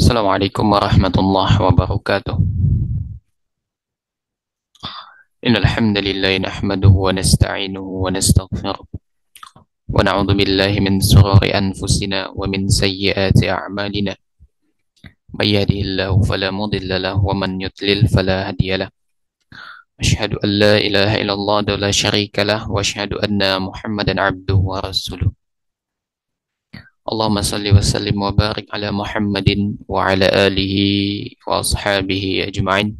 Assalamualaikum warahmatullahi wabarakatuh. Innal hamdalillah nahmaduhu wa nasta'inuhu wa nastaghfiruh wa na'udzu billahi min shururi anfusina wa min sayyiati a'malina. May yahdihillahu fala mudilla lahu wa man yudlil fala hadiya lahu. Asyhadu an la ilaha illallah wa la syarika lah wa asyhadu anna Muhammadan abduhu wa rasuluh. Allahumma salli wa sallim wa barik ala Muhammadin wa ala alihi wa ashabihi ajma'in.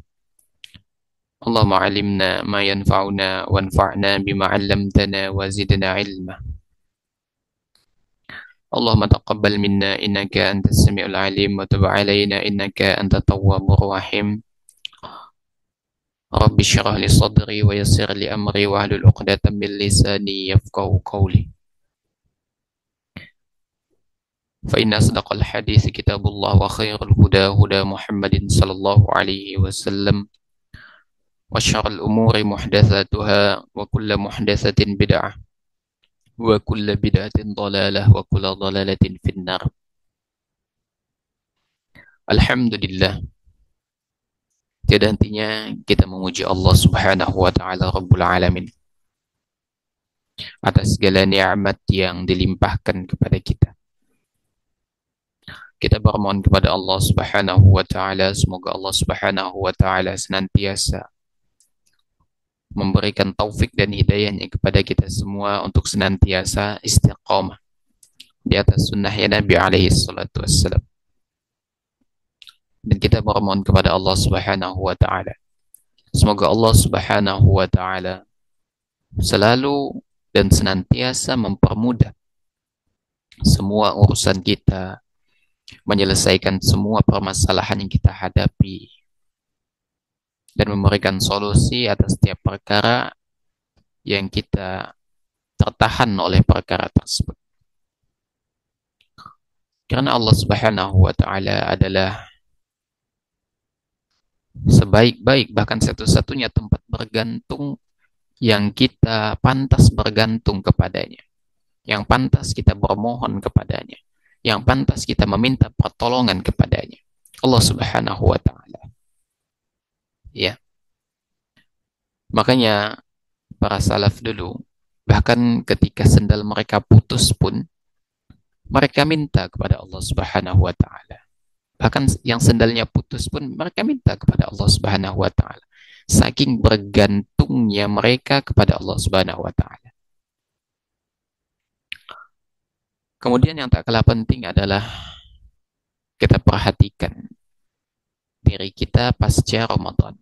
اللهم علمنا ما ينفعنا وانفعنا بما علمتنا وزدنا علما اللهم تقبل منا إنك أنت السميع العليم وتب علينا إنك أنت التواب الرحيم رب اشرح لي صدري ويسر لي أمري واحلل عقدة من لساني يفقهوا قولي فإن أصدق الحديث كتاب الله وخير الهدى هدى محمد صلى الله عليه وسلم وشر الأمور محدثاتها وكل محدثة بدعة وكل بدعة ضلالة وكل ضلالة في النار. Alhamdulillah, tiada hentinya kita memuji Allah Subhanahu wa taala Rabbul Alamin atas segala nikmat yang dilimpahkan kepada kita. Kita bermohon kepada Allah Subhanahu wa taala semoga Allah Subhanahu wa taala senantiasa memberikan taufik dan hidayahnya kepada kita semua untuk senantiasa istiqamah di atas sunnahnya Nabi alaihi salatu wassalam. Dan kita bermohon kepada Allah Subhanahu wa taala semoga Allah Subhanahu wa taala selalu dan senantiasa mempermudah semua urusan kita, menyelesaikan semua permasalahan yang kita hadapi dan memberikan solusi atas setiap perkara yang kita tertahan oleh perkara tersebut. Karena Allah Subhanahu wa taala adalah sebaik-baik bahkan satu-satunya tempat bergantung yang kita pantas bergantung kepadanya, yang pantas kita bermohon kepadanya, yang pantas kita meminta pertolongan kepadanya, Allah Subhanahu wa taala. Ya. Makanya para salaf dulu bahkan ketika sendal mereka putus pun mereka minta kepada Allah Subhanahu wa taala. Bahkan yang sendalnya putus pun mereka minta kepada Allah Subhanahu wa taala. Saking bergantungnya mereka kepada Allah Subhanahu wa taala. Kemudian yang tak kalah penting adalah kita perhatikan diri kita pasca Ramadan.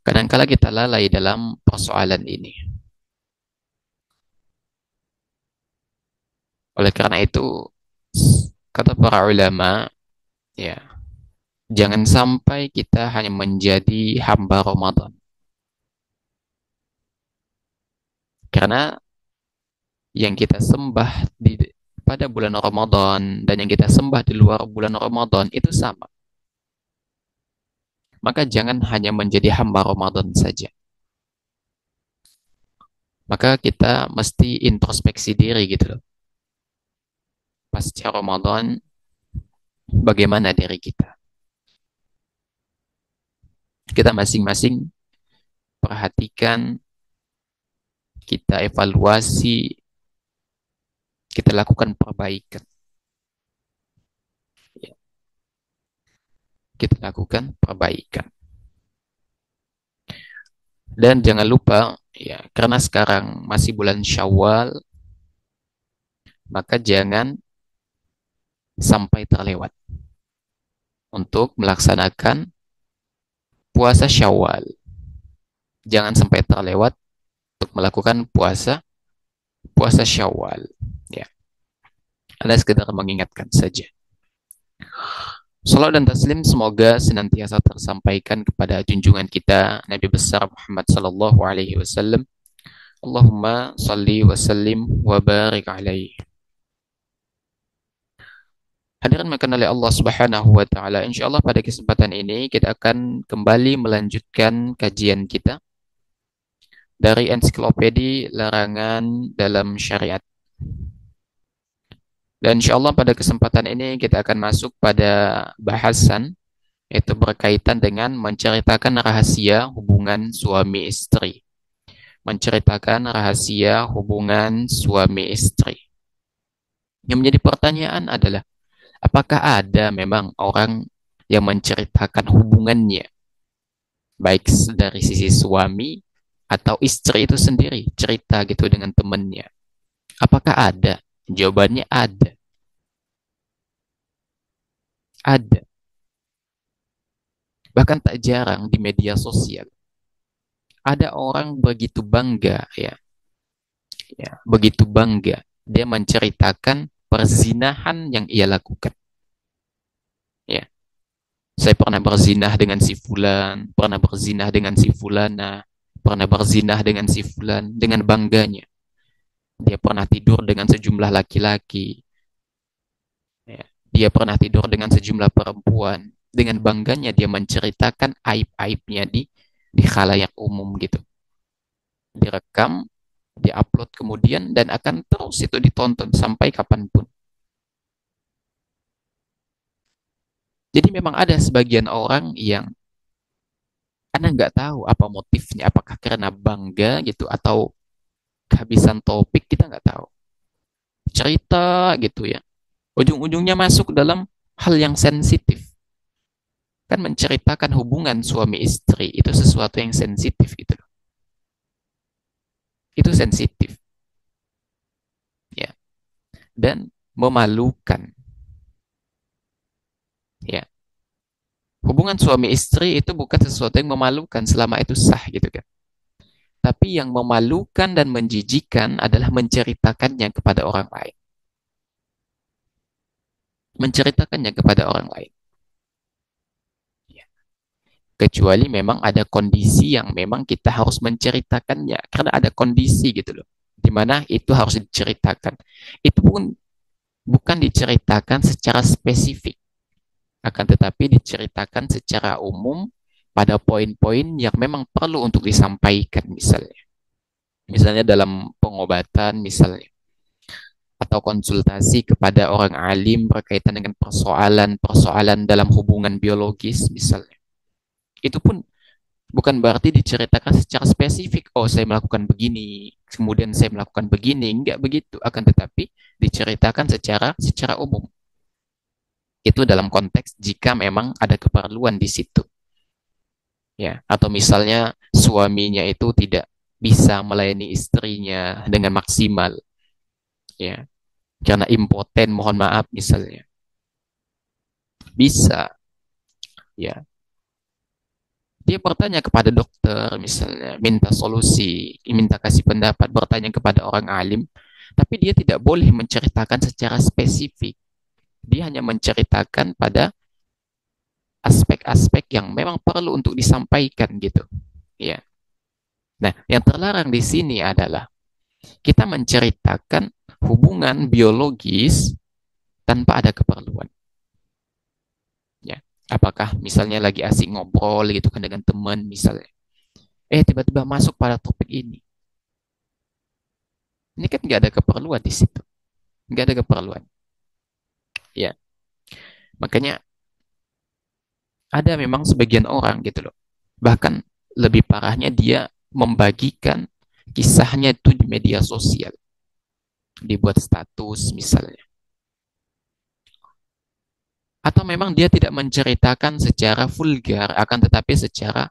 Kadang-kala kita lalai dalam persoalan ini. Oleh karena itu, kata para ulama, ya, jangan sampai kita hanya menjadi hamba Ramadan. Karena yang kita sembah pada bulan Ramadan dan yang kita sembah di luar bulan Ramadan itu sama. Maka jangan hanya menjadi hamba Ramadan saja. Maka kita mesti introspeksi diri gitu loh. Pasca Ramadan, bagaimana diri kita? Kita masing-masing perhatikan, kita evaluasi, kita lakukan perbaikan. Kita lakukan perbaikan. Dan jangan lupa, ya, karena sekarang masih bulan Syawal, maka jangan sampai terlewat untuk melaksanakan puasa Syawal. Jangan sampai terlewat untuk melakukan puasa Syawal. Ya, Anda sekedar mengingatkan saja. Salam dan taslim semoga senantiasa tersampaikan kepada junjungan kita Nabi besar Muhammad sallallahu alaihi wasallam. Allahumma salli wa sallim wa barik alaihi. Hadirin makan oleh Allah Subhanahu wa taala, insyaallah pada kesempatan ini kita akan kembali melanjutkan kajian kita dari ensiklopedia larangan dalam syariat. Dan insya Allah pada kesempatan ini kita akan masuk pada bahasan yaitu berkaitan dengan menceritakan rahasia hubungan suami istri. Menceritakan rahasia hubungan suami istri. Yang menjadi pertanyaan adalah, apakah ada memang orang yang menceritakan hubungannya, baik dari sisi suami atau istri itu sendiri, cerita gitu dengan temannya? Apakah ada? Jawabannya ada. Ada. Bahkan tak jarang di media sosial ada orang begitu bangga ya, begitu bangga dia menceritakan perzinahan yang ia lakukan. Ya, saya pernah berzinah dengan si fulan, pernah berzinah dengan si fulana, pernah berzinah dengan si fulan, dengan bangganya. Dia pernah tidur dengan sejumlah laki-laki. Ya. Dia pernah tidur dengan sejumlah perempuan. Dengan bangganya dia menceritakan aib-aibnya di khalayak umum gitu. Direkam, diupload kemudian, dan akan terus itu ditonton sampai kapanpun. Jadi memang ada sebagian orang yang Anda nggak tahu apa motifnya, apakah karena bangga gitu atau kehabisan topik, kita nggak tahu. Cerita gitu ya, ujung-ujungnya masuk dalam hal yang sensitif. Kan menceritakan hubungan suami istri itu sesuatu yang sensitif gitu. Itu sensitif ya, dan memalukan ya. Hubungan suami istri itu bukan sesuatu yang memalukan selama itu sah gitu kan. Tapi yang memalukan dan menjijikan adalah menceritakannya kepada orang lain. Menceritakannya kepada orang lain. Ya. Kecuali memang ada kondisi yang memang kita harus menceritakannya. Karena ada kondisi gitu loh. Di mana itu harus diceritakan. Itu pun bukan diceritakan secara spesifik. Akan tetapi diceritakan secara umum pada poin-poin yang memang perlu untuk disampaikan misalnya. Misalnya dalam pengobatan misalnya. Atau konsultasi kepada orang alim berkaitan dengan persoalan-persoalan dalam hubungan biologis misalnya. Itu pun bukan berarti diceritakan secara spesifik, oh saya melakukan begini, kemudian saya melakukan begini, enggak begitu, akan tetapi diceritakan secara umum. Itu dalam konteks jika memang ada keperluan di situ. Ya, atau misalnya suaminya itu tidak bisa melayani istrinya dengan maksimal, ya, karena impoten, mohon maaf misalnya. Bisa, ya. Dia bertanya kepada dokter misalnya, minta solusi, minta kasih pendapat, bertanya kepada orang alim, tapi dia tidak boleh menceritakan secara spesifik. Dia hanya menceritakan pada aspek-aspek yang memang perlu untuk disampaikan gitu. Ya. Nah, yang terlarang di sini adalah kita menceritakan hubungan biologis tanpa ada keperluan. Ya. Apakah misalnya lagi asik ngobrol gitu kan dengan teman misalnya. Tiba-tiba masuk pada topik ini. Ini kan nggak ada keperluan di situ. Nggak ada keperluan. Ya. Makanya ada memang sebagian orang gitu loh. Bahkan lebih parahnya dia membagikan kisahnya itu di media sosial. Dibuat status misalnya. Atau memang dia tidak menceritakan secara vulgar, akan tetapi secara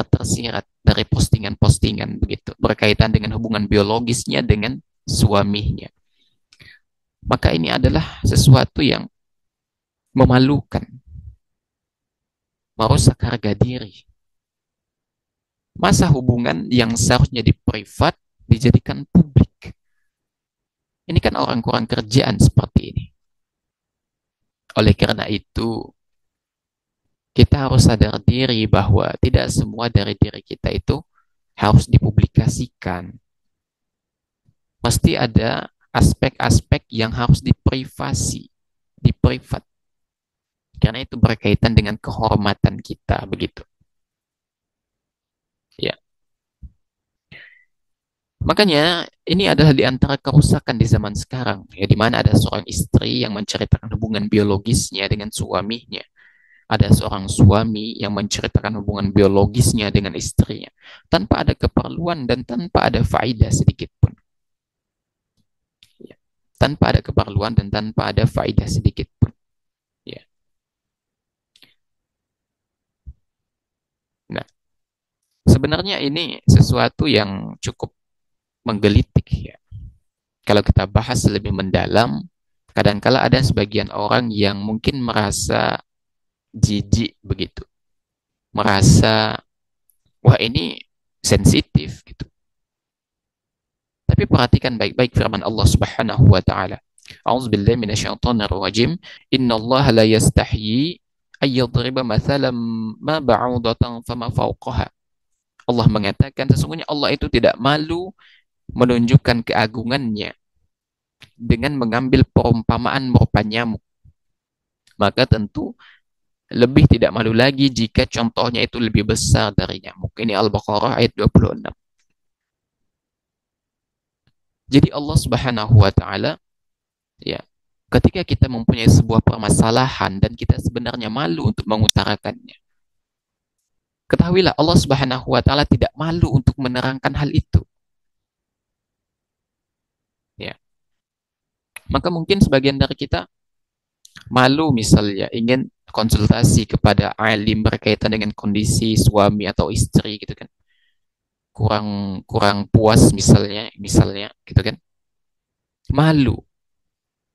tersirat dari postingan-postingan begitu berkaitan dengan hubungan biologisnya dengan suaminya. Maka ini adalah sesuatu yang memalukan, merusak harga diri. Masa hubungan yang seharusnya di privat dijadikan publik. Ini kan orang kurang kerjaan seperti ini. Oleh karena itu, kita harus sadar diri bahwa tidak semua dari diri kita itu harus dipublikasikan. Pasti ada aspek-aspek yang harus diprivasi, diprivat. Karena itu berkaitan dengan kehormatan kita, begitu. Ya. Makanya Ini adalah di antara kerusakan di zaman sekarang, ya, di mana ada seorang istri yang menceritakan hubungan biologisnya dengan suaminya. Ada seorang suami yang menceritakan hubungan biologisnya dengan istrinya tanpa ada keperluan dan tanpa ada faedah sedikit pun. Ya. Tanpa ada keperluan dan tanpa ada faedah sedikit pun. Ya. Nah, sebenarnya ini sesuatu yang cukup menggelitik ya. Kalau kita bahas lebih mendalam, kadangkala ada sebagian orang yang mungkin merasa jijik begitu, merasa wah ini sensitif gitu. Tapi perhatikan baik-baik firman Allah Subhanahu wa taala. A'udzubillahi minasyaitonir rajim. Innallaha la yastahyi ay yadriba mathalan ma ba'udatan fama fawqaha. Allah mengatakan sesungguhnya Allah itu tidak malu menunjukkan keagungannya dengan mengambil perumpamaan berupa nyamuk. Maka tentu lebih tidak malu lagi jika contohnya itu lebih besar dari nyamuk. Ini Al-Baqarah ayat 26. Jadi Allah Subhanahu wa taala ya, ketika kita mempunyai sebuah permasalahan dan kita sebenarnya malu untuk mengutarakannya, ketahuilah Allah Subhanahu wa taala tidak malu untuk menerangkan hal itu. Ya. Maka mungkin sebagian dari kita malu misalnya ingin konsultasi kepada alim berkaitan dengan kondisi suami atau istri gitu kan. Kurang kurang puas misalnya gitu kan. Malu.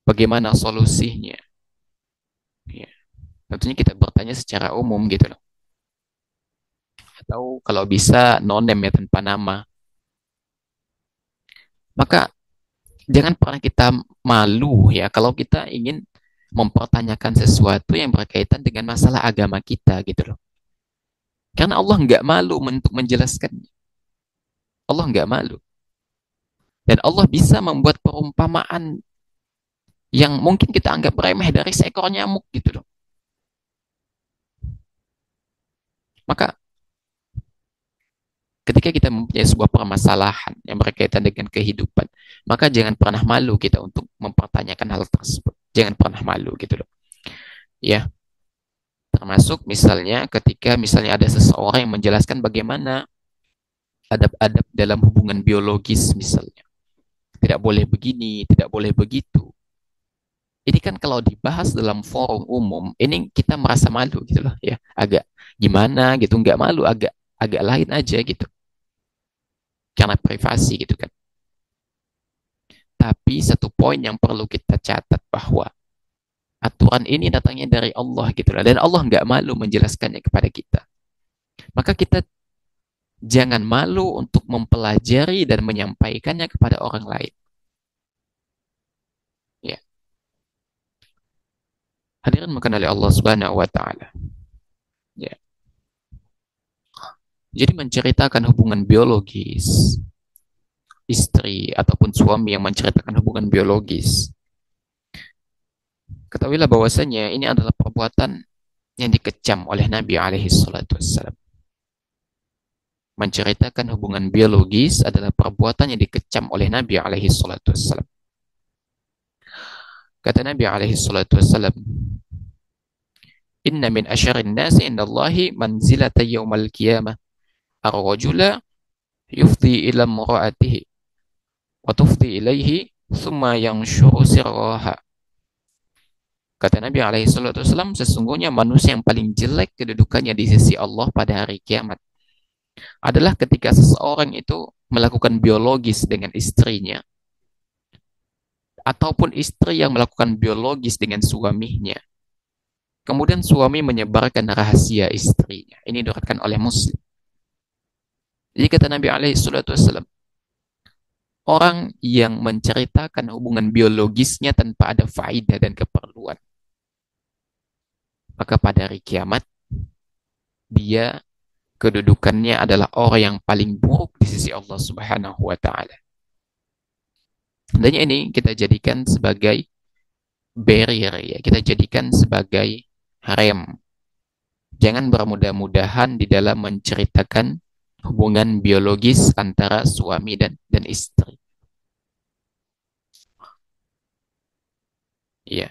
Bagaimana solusinya? Ya. Tentunya kita bertanya secara umum gitu loh. Atau kalau bisa no name ya, tanpa nama. Maka jangan pernah kita malu ya kalau kita ingin mempertanyakan sesuatu yang berkaitan dengan masalah agama kita gitu loh. Karena Allah nggak malu untuk menjelaskannya. Allah nggak malu. Dan Allah bisa membuat perumpamaan yang mungkin kita anggap remeh dari seekor nyamuk gitu loh. Maka ketika kita mempunyai sebuah permasalahan yang berkaitan dengan kehidupan, maka jangan pernah malu kita untuk mempertanyakan hal tersebut. Jangan pernah malu gitu loh. Ya, termasuk misalnya ketika misalnya ada seseorang yang menjelaskan bagaimana adab-adab dalam hubungan biologis misalnya. Tidak boleh begini, tidak boleh begitu. Ini kan kalau dibahas dalam forum umum, ini kita merasa malu gitu loh ya. Agak gimana gitu, nggak malu, agak agak lain aja gitu. Karena privasi gitu kan. Tapi satu poin yang perlu kita catat bahwa aturan ini datangnya dari Allah gitu loh. Dan Allah nggak malu menjelaskannya kepada kita. Maka kita jangan malu untuk mempelajari dan menyampaikannya kepada orang lain. Ya. Hadirin mengenali Allah Subhanahu wa taala. Ya. Jadi menceritakan hubungan biologis istri ataupun suami yang menceritakan hubungan biologis, ketahuilah bahwasanya ini adalah perbuatan yang dikecam oleh Nabi alaihi salatu wassalam. Menceritakan hubungan biologis adalah perbuatan yang dikecam oleh Nabi alaihi salatu wassalam. Kata Nabi alaihi salatu wassalam, "Inna min asyarin nasi indallahi manzilata yaumal qiyamah ar-rajula yufdi ila mura'atihi wa tufdi ilaihi thumma yanshuru sirraha." Kata Nabi alaihi salatu wasallam, sesungguhnya manusia yang paling jelek kedudukannya di sisi Allah pada hari kiamat adalah ketika seseorang itu melakukan biologis dengan istrinya ataupun istri yang melakukan biologis dengan suaminya. Kemudian suami menyebarkan rahasia istrinya. Ini diriwayatkan oleh Muslim. Jadi kata Nabi alaihi salatu wasallam, orang yang menceritakan hubungan biologisnya tanpa ada faedah dan keperluan, maka pada hari kiamat dia kedudukannya adalah orang yang paling buruk di sisi Allah Subhanahu wa taala. Dan ini kita jadikan sebagai barrier ya, kita jadikan sebagai rem. Jangan bermudah-mudahan di dalam menceritakan hubungan biologis antara suami dan istri. Ya.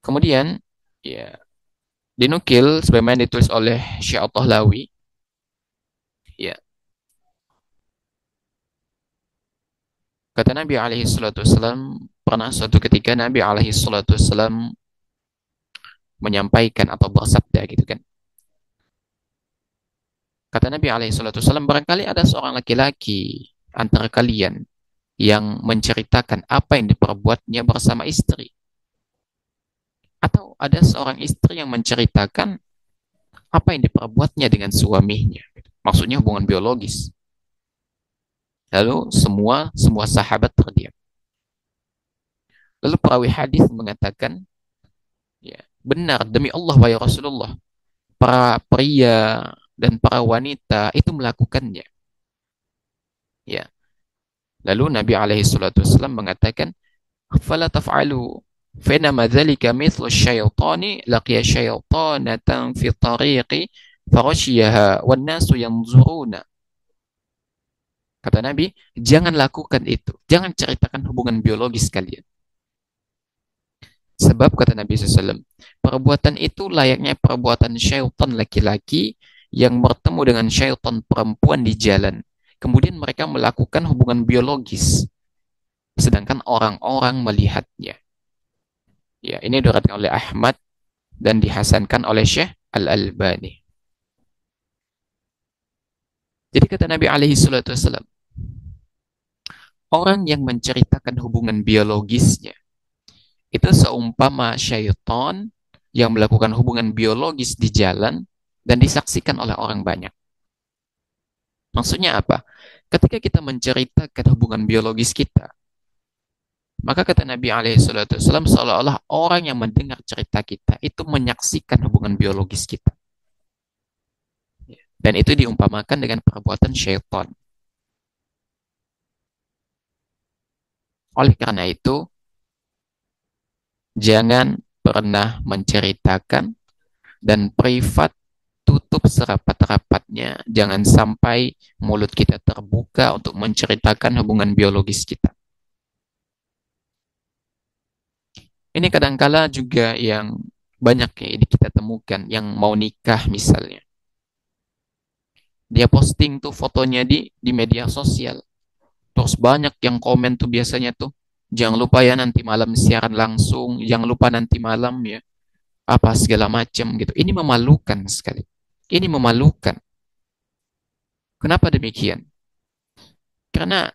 Kemudian ya dinukil sebagaimana ditulis oleh Syekh At-Tahlawi, ya. Kata Nabi alaihi salatu wasallam, pernah suatu ketika Nabi alaihi salatu wasallam menyampaikan atau bersabda gitu kan. Kata Nabi alaihi salatu wasallam, barangkali ada seorang laki-laki antara kalian yang menceritakan apa yang diperbuatnya bersama istri, atau ada seorang istri yang menceritakan apa yang diperbuatnya dengan suaminya. Maksudnya hubungan biologis. Lalu semua sahabat terdiam. Lalu perawi hadis mengatakan, ya, benar demi Allah wahai Rasulullah, para pria dan para wanita itu melakukannya. Ya. Lalu Nabi alaihi salatu wasallam mengatakan, "Fala taf'alu fa inna dzalika mithlu syaitani laqiya syaitanatan fi tariqi farashiyaha wan nasu yanzuruna." Kata Nabi, jangan lakukan itu. Jangan ceritakan hubungan biologis kalian. Sebab kata Nabi SAW, perbuatan itu layaknya perbuatan syaitan laki-laki yang bertemu dengan syaitan perempuan di jalan. Kemudian mereka melakukan hubungan biologis. Sedangkan orang-orang melihatnya. Ya, ini diriwayatkan oleh Ahmad dan dihasankan oleh Syekh Al-Albani. Jadi kata Nabi SAW, orang yang menceritakan hubungan biologisnya itu seumpama syaitan yang melakukan hubungan biologis di jalan dan disaksikan oleh orang banyak. Maksudnya apa? Ketika kita menceritakan hubungan biologis kita, maka kata Nabi SAW, seolah-olah orang yang mendengar cerita kita itu menyaksikan hubungan biologis kita. Dan itu diumpamakan dengan perbuatan syaitan. Oleh karena itu, jangan pernah menceritakan dan privat, tutup serapat-rapatnya. Jangan sampai mulut kita terbuka untuk menceritakan hubungan biologis kita. Ini kadangkala juga yang banyak ya kita temukan yang mau nikah misalnya. Dia posting tuh fotonya di media sosial. Terus banyak yang komen tuh biasanya tuh, jangan lupa ya nanti malam siaran langsung, jangan lupa nanti malam ya, apa segala macam gitu. Ini memalukan sekali. Ini memalukan. Kenapa demikian? Karena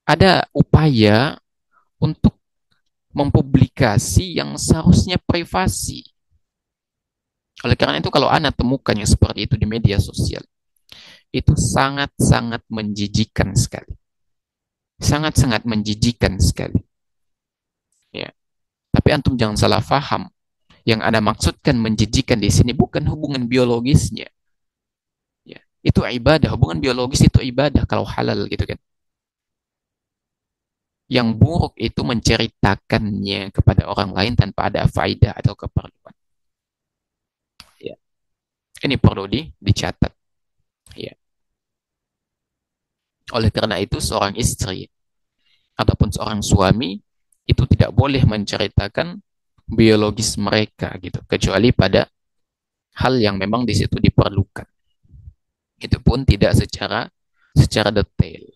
ada upaya untuk mempublikasi yang seharusnya privasi. Oleh karena itu kalau Anda temukan yang seperti itu di media sosial, itu sangat-sangat menjijikan sekali. Sangat-sangat menjijikan sekali. Ya. Tapi antum jangan salah faham. Yang Anda maksudkan menjijikan di sini bukan hubungan biologisnya. Ya. Itu ibadah. Hubungan biologis itu ibadah kalau halal gitu kan. Yang buruk itu menceritakannya kepada orang lain tanpa ada faedah atau keperluan. Ya. Ini perlu dicatat. Ya. Oleh karena itu seorang istri ataupun seorang suami itu tidak boleh menceritakan biologis mereka gitu, kecuali pada hal yang memang di situ diperlukan. Itu pun tidak secara detail.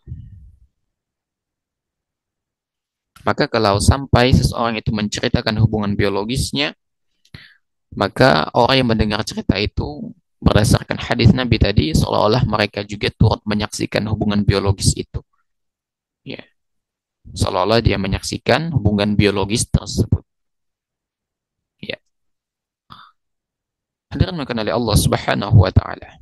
Maka kalau sampai seseorang itu menceritakan hubungan biologisnya, maka orang yang mendengar cerita itu berdasarkan hadis Nabi tadi seolah-olah mereka juga turut menyaksikan hubungan biologis itu. Ya, seolah-olah dia menyaksikan hubungan biologis tersebut. Ya. Hadirin makanan oleh Allah Subhanahu wa taala.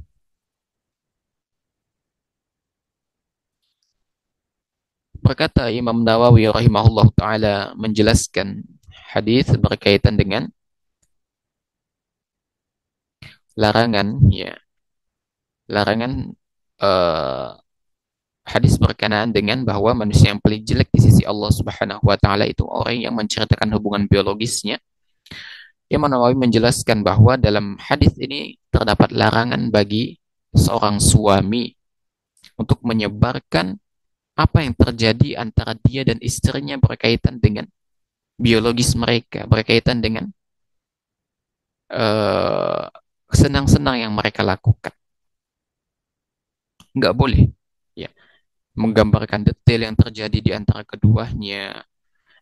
Berkata Imam Nawawi rahimahullah taala menjelaskan hadis berkaitan dengan larangan, ya, larangan uh, hadis berkenaan dengan bahwa manusia yang paling jelek di sisi Allah Subhanahu wa taala itu orang yang menceritakan hubungan biologisnya. Imam Nawawi menjelaskan bahwa dalam hadis ini terdapat larangan bagi seorang suami untuk menyebarkan apa yang terjadi antara dia dan istrinya berkaitan dengan biologis mereka berkaitan dengan eh, senang-senang yang mereka lakukan. Nggak boleh. Ya, menggambarkan detail yang terjadi di antara keduanya,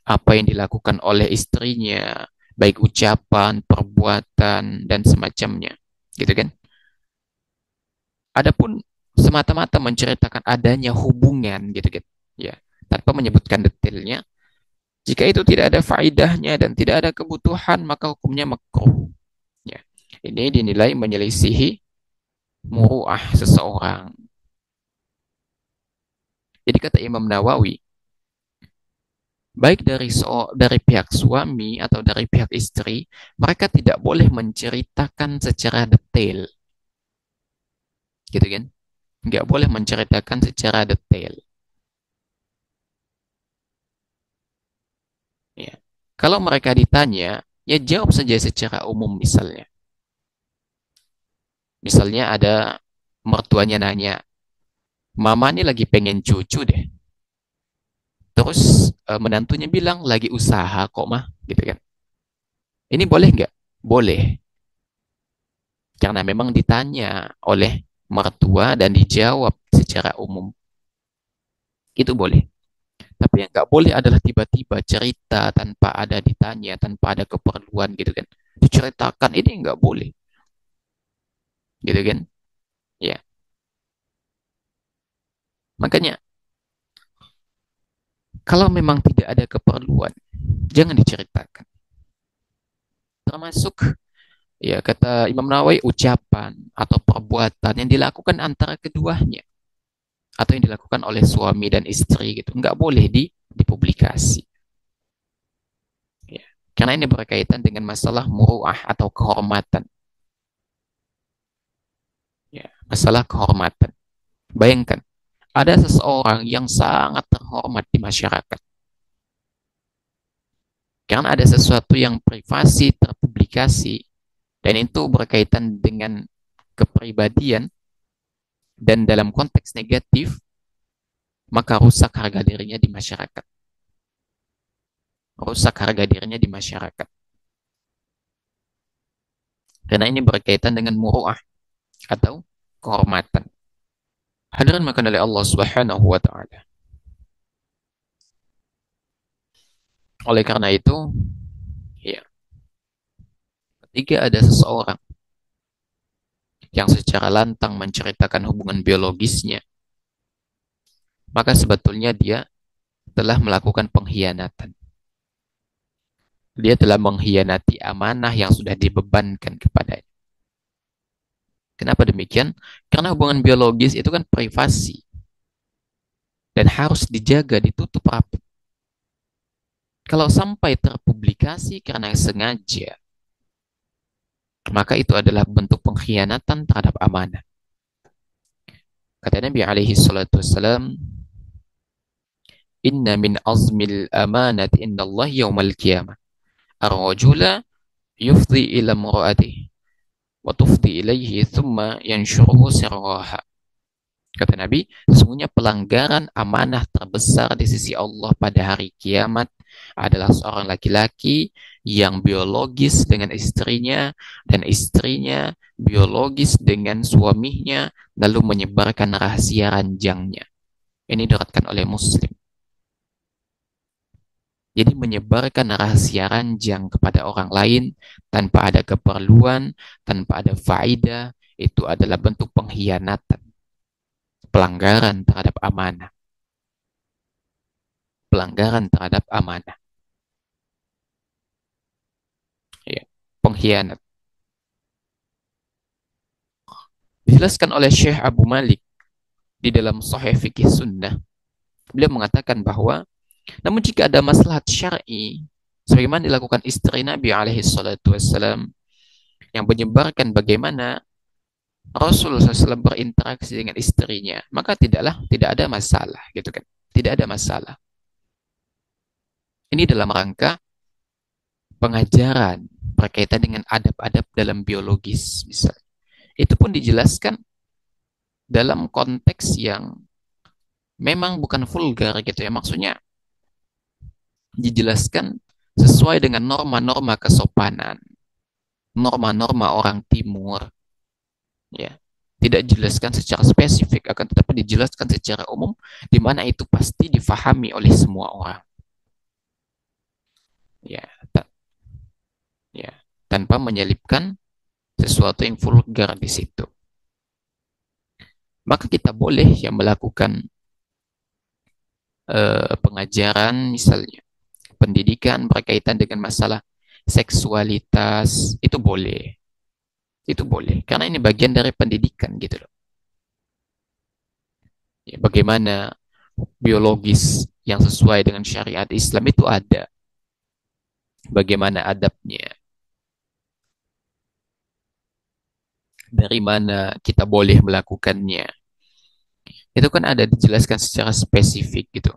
apa yang dilakukan oleh istrinya, baik ucapan, perbuatan, dan semacamnya. Gitu kan? Adapun semata-mata menceritakan adanya hubungan gitu kan. Ya, tanpa menyebutkan detailnya, jika itu tidak ada faidahnya dan tidak ada kebutuhan, maka hukumnya makruh. Ya. Ini dinilai menyelisihi muruah seseorang. Jadi kata Imam Nawawi, baik dari pihak suami atau dari pihak istri, mereka tidak boleh menceritakan secara detail, gitu kan? Nggak boleh menceritakan secara detail. Ya. Kalau mereka ditanya, ya jawab saja secara umum misalnya. Misalnya ada mertuanya nanya, Mama ini lagi pengen cucu deh. Terus menantunya bilang lagi usaha kok mah, gitu kan? Ini boleh nggak? Boleh, karena memang ditanya oleh mertua dan dijawab secara umum. Itu boleh. Tapi yang nggak boleh adalah tiba-tiba cerita tanpa ada ditanya, tanpa ada keperluan gitu kan. Diceritakan ini nggak boleh, gitu kan? Ya, makanya kalau memang tidak ada keperluan, jangan diceritakan. Termasuk ya kata Imam Nawawi ucapan atau perbuatan yang dilakukan antara keduanya atau yang dilakukan oleh suami dan istri gitu nggak boleh dipublikasi ya. Karena ini berkaitan dengan masalah muruah atau kehormatan ya, masalah kehormatan. Bayangkan ada seseorang yang sangat terhormat di masyarakat karena ada sesuatu yang privasi terpublikasi dan itu berkaitan dengan kepribadian dan dalam konteks negatif, maka rusak harga dirinya di masyarakat. Rusak harga dirinya di masyarakat. Karena ini berkaitan dengan muruah atau kehormatan. Hadirin makan oleh Allah Subhanahu wa taala. Oleh karena itu, ya, ketika ada seseorang yang secara lantang menceritakan hubungan biologisnya, maka sebetulnya dia telah melakukan pengkhianatan. Dia telah mengkhianati amanah yang sudah dibebankan kepadanya. Kenapa demikian? Karena hubungan biologis itu kan privasi dan harus dijaga, ditutup rapat. Kalau sampai terpublikasi karena sengaja, maka itu adalah bentuk pengkhianatan terhadap amanah. Kata Nabi alaihi salatu wassalam, "Inna min azmil amanati inna Allah yawmal qiyamah. Ar-rajula yufdi ila mura'atihi wa tufdi ilaihi thumma yanshuruhu sirraha." Kata Nabi, sesungguhnya pelanggaran amanah terbesar di sisi Allah pada hari kiamat adalah seorang laki-laki yang biologis dengan istrinya dan istrinya biologis dengan suaminya lalu menyebarkan rahasia ranjangnya. Ini diriwayatkan oleh Muslim. Jadi menyebarkan rahasia ranjang kepada orang lain tanpa ada keperluan, tanpa ada faedah, itu adalah bentuk pengkhianatan, pelanggaran terhadap amanah, pelanggaran terhadap amanah. Ya, pengkhianat. Dijelaskan oleh Syekh Abu Malik di dalam Sahih Fikih Sunnah. Beliau mengatakan bahwa namun jika ada maslahat syar'i sebagaimana dilakukan istri Nabi alaihi salatu wassalam yang menyebarkan bagaimana Rasulullah SAW berinteraksi dengan istrinya, maka tidak ada masalah gitu kan. Tidak ada masalah. Ini dalam rangka pengajaran berkaitan dengan adab-adab dalam biologis misalnya. Itu pun dijelaskan dalam konteks yang memang bukan vulgar gitu ya. Maksudnya dijelaskan sesuai dengan norma-norma kesopanan, norma-norma orang timur, ya. Tidak dijelaskan secara spesifik, akan tetapi dijelaskan secara umum, di mana itu pasti difahami oleh semua orang. Ya, ya, tanpa menyelipkan sesuatu yang vulgar di situ. Maka kita boleh yang melakukan pengajaran, misalnya pendidikan berkaitan dengan masalah seksualitas, itu boleh. Itu boleh, karena ini bagian dari pendidikan gitu loh. Ya, bagaimana biologis yang sesuai dengan syariat Islam itu ada. Bagaimana adabnya, dari mana kita boleh melakukannya. Itu kan ada dijelaskan secara spesifik gitu.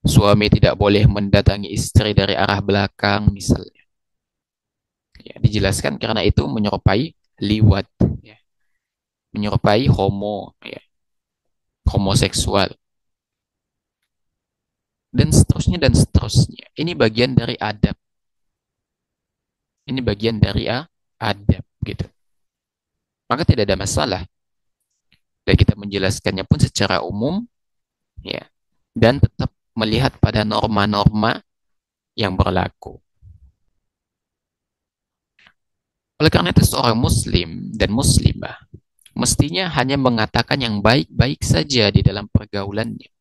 Suami tidak boleh mendatangi istri dari arah belakang misalnya. Ya, dijelaskan karena itu menyerupai liwat, ya. Menyerupai ya, homoseksual. Dan seterusnya dan seterusnya. Ini bagian dari adab. Ini bagian dari adab gitu. Maka tidak ada masalah. Dan kita menjelaskannya pun secara umum, ya. Dan tetap melihat pada norma-norma yang berlaku. Oleh karena itu seorang muslim dan muslimah mestinya hanya mengatakan yang baik-baik saja di dalam pergaulannya.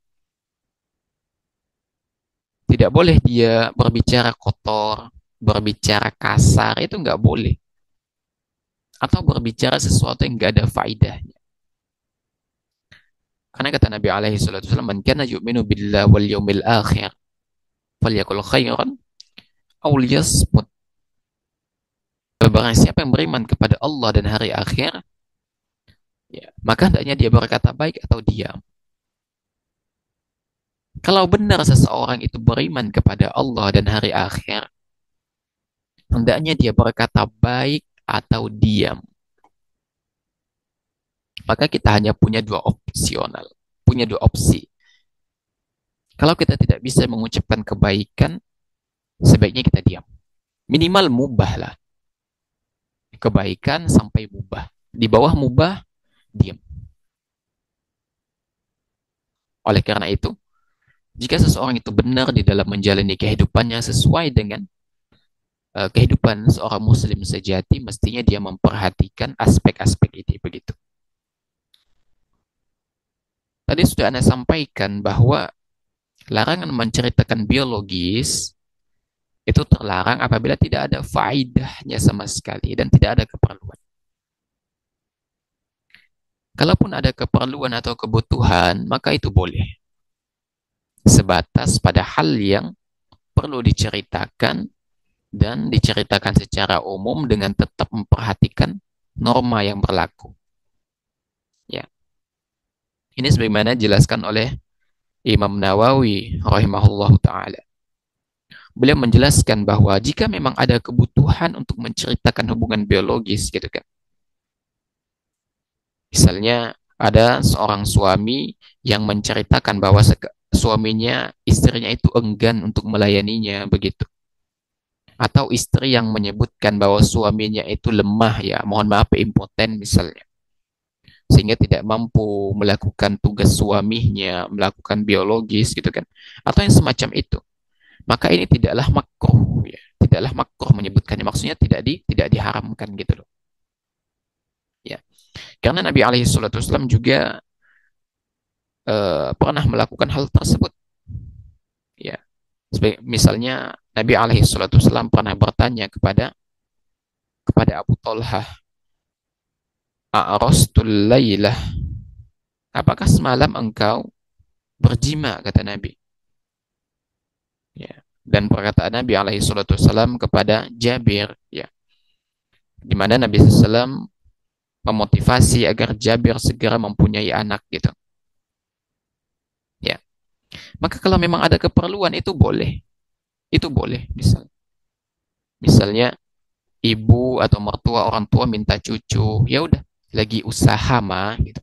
Tidak boleh dia berbicara kotor, berbicara kasar, itu nggak boleh. Atau berbicara sesuatu yang nggak ada faedahnya. Karena kata Nabi alaihi salatu wasallam, "Man kana yu'minu billahi wal yawmil akhir, falyakul khairan aw liyasmut." Barang siapa yang beriman kepada Allah dan hari akhir, ya, maka hendaknya dia berkata baik atau diam. Kalau benar seseorang itu beriman kepada Allah dan hari akhir, hendaknya dia berkata baik atau diam. Maka kita hanya punya punya dua opsi. Kalau kita tidak bisa mengucapkan kebaikan, sebaiknya kita diam. Minimal mubah lah. Kebaikan sampai mubah. Di bawah mubah, diam. Oleh karena itu, jika seseorang itu benar di dalam menjalani kehidupannya sesuai dengan kehidupan seorang muslim sejati, mestinya dia memperhatikan aspek-aspek ini begitu. Tadi sudah Anda sampaikan bahwa larangan menceritakan biologis itu terlarang apabila tidak ada faedahnya sama sekali dan tidak ada keperluan. Kalaupun ada keperluan atau kebutuhan, maka itu boleh. Sebatas pada hal yang perlu diceritakan dan diceritakan secara umum dengan tetap memperhatikan norma yang berlaku. Ya. Ini sebagaimana dijelaskan oleh Imam Nawawi rahimahullahu taala. Beliau menjelaskan bahwa jika memang ada kebutuhan untuk menceritakan hubungan biologis gitu kan. Misalnya ada seorang suami yang menceritakan bahwa suaminya, istrinya itu enggan untuk melayaninya begitu. Atau istri yang menyebutkan bahwa suaminya itu lemah, ya, mohon maaf, impoten misalnya. Sehingga tidak mampu melakukan tugas suaminya, melakukan biologis gitu kan. Atau yang semacam itu. Maka ini tidaklah makruh, ya. Tidaklah makruh menyebutkannya. Maksudnya tidak diharamkan gitu loh. Ya. Karena Nabi alaihi salatu wasallam juga pernah melakukan hal tersebut. Ya. Misalnya Nabi alaihi salatu wasallam pernah bertanya kepada Abu Talhah, "A'rastul lailah?" Apakah semalam engkau berjima, kata Nabi. Ya. Dan perkataan Nabi alaihi salatu wasallam kepada Jabir, ya. Di mana Nabi SAW memotivasi agar Jabir segera mempunyai anak gitu. Ya. Maka kalau memang ada keperluan itu boleh. Itu boleh, misalnya ibu atau mertua orang tua minta cucu, ya udah, lagi usaha mah gitu.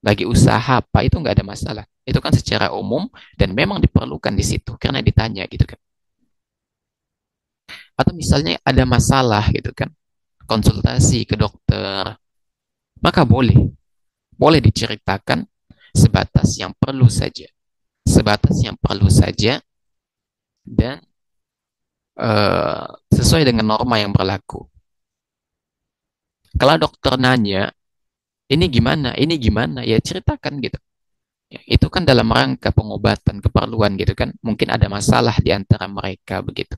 Lagi usaha apa itu nggak ada masalah. Itu kan secara umum dan memang diperlukan di situ karena ditanya gitu kan. Atau misalnya ada masalah gitu kan, konsultasi ke dokter, maka boleh diceritakan sebatas yang perlu saja. Sebatas yang perlu saja dan sesuai dengan norma yang berlaku. Kalau dokter nanya, ini gimana, ya ceritakan gitu. Ya, itu kan dalam rangka pengobatan keperluan gitu kan. Mungkin ada masalah di antara mereka begitu.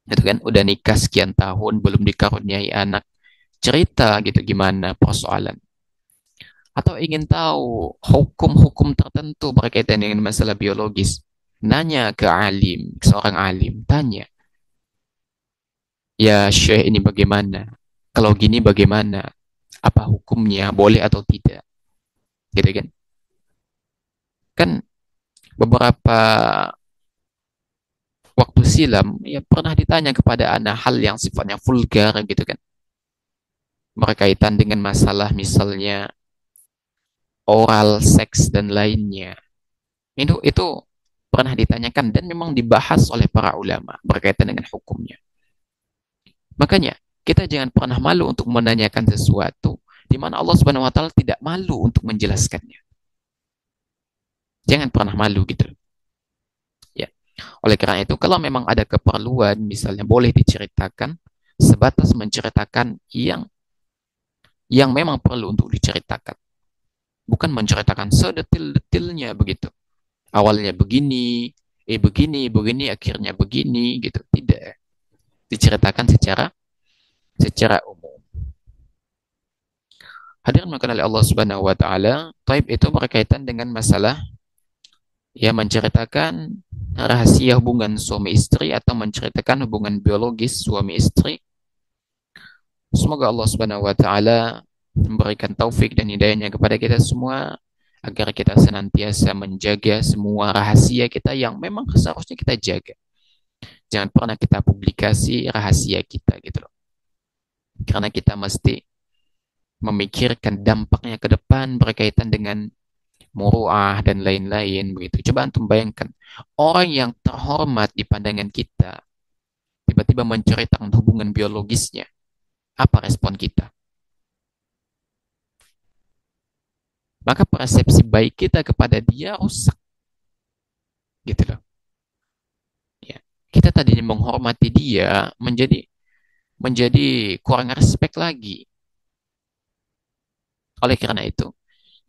Gitu kan, udah nikah sekian tahun, belum dikaruniai anak. Cerita gitu gimana persoalan. Atau ingin tahu hukum-hukum tertentu berkaitan dengan masalah biologis. Nanya ke alim, seorang alim, tanya. Ya Syekh ini bagaimana? Kalau gini bagaimana? Apa hukumnya? Boleh atau tidak? Gitu kan? Kan beberapa waktu silam ya pernah ditanya kepada anak hal yang sifatnya vulgar gitu kan. Berkaitan dengan masalah misalnya oral seks dan lainnya. Itu pernah ditanyakan dan memang dibahas oleh para ulama berkaitan dengan hukumnya. Makanya kita jangan pernah malu untuk menanyakan sesuatu di mana Allah Subhanahu wa taala tidak malu untuk menjelaskannya. Jangan pernah malu gitu. Ya. Oleh karena itu kalau memang ada keperluan misalnya boleh diceritakan sebatas menceritakan yang memang perlu untuk diceritakan. Bukan menceritakan sedetil-detilnya begitu. Awalnya begini, begini, akhirnya begini gitu. Tidak. Diceritakan secara umum. Hadirin maka oleh Allah Subhanahu wa taala, taib itu berkaitan dengan masalah ya menceritakan rahasia hubungan suami istri atau menceritakan hubungan biologis suami istri. Semoga Allah Subhanahu wa taala memberikan taufik dan hidayahnya kepada kita semua agar kita senantiasa menjaga semua rahasia kita yang memang seharusnya kita jaga. Jangan pernah kita publikasi rahasia kita gitu loh. Karena kita mesti memikirkan dampaknya ke depan berkaitan dengan muruah dan lain-lain begitu. Coba antum bayangkan orang yang terhormat di pandangan kita tiba-tiba menceritakan hubungan biologisnya. Apa respon kita? Maka persepsi baik kita kepada dia rusak. Gitu loh. Ya. Kita tadinya menghormati dia menjadi kurang respect lagi. Oleh karena itu,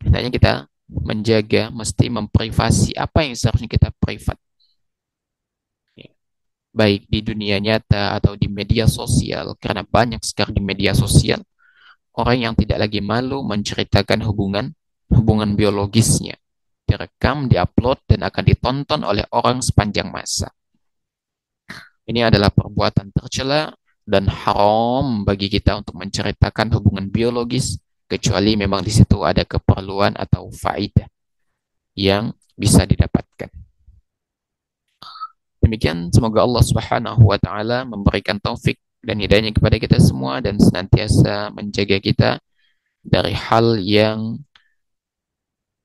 hendaknya kita menjaga, mesti memprivasi apa yang seharusnya kita privat. Ya. Baik di dunia nyata atau di media sosial, karena banyak sekali di media sosial orang yang tidak lagi malu menceritakan hubungan biologisnya. Direkam, diupload, dan akan ditonton oleh orang sepanjang masa. Ini adalah perbuatan tercela dan haram bagi kita untuk menceritakan hubungan biologis kecuali memang di situ ada keperluan atau faedah yang bisa didapatkan. Demikian semoga Allah Subhanahu wa taala memberikan taufik dan hidayahnya kepada kita semua dan senantiasa menjaga kita dari hal yang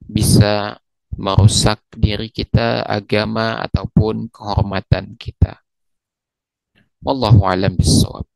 bisa merusak diri kita, agama ataupun kehormatan kita. Wallahu a'lam bishawab.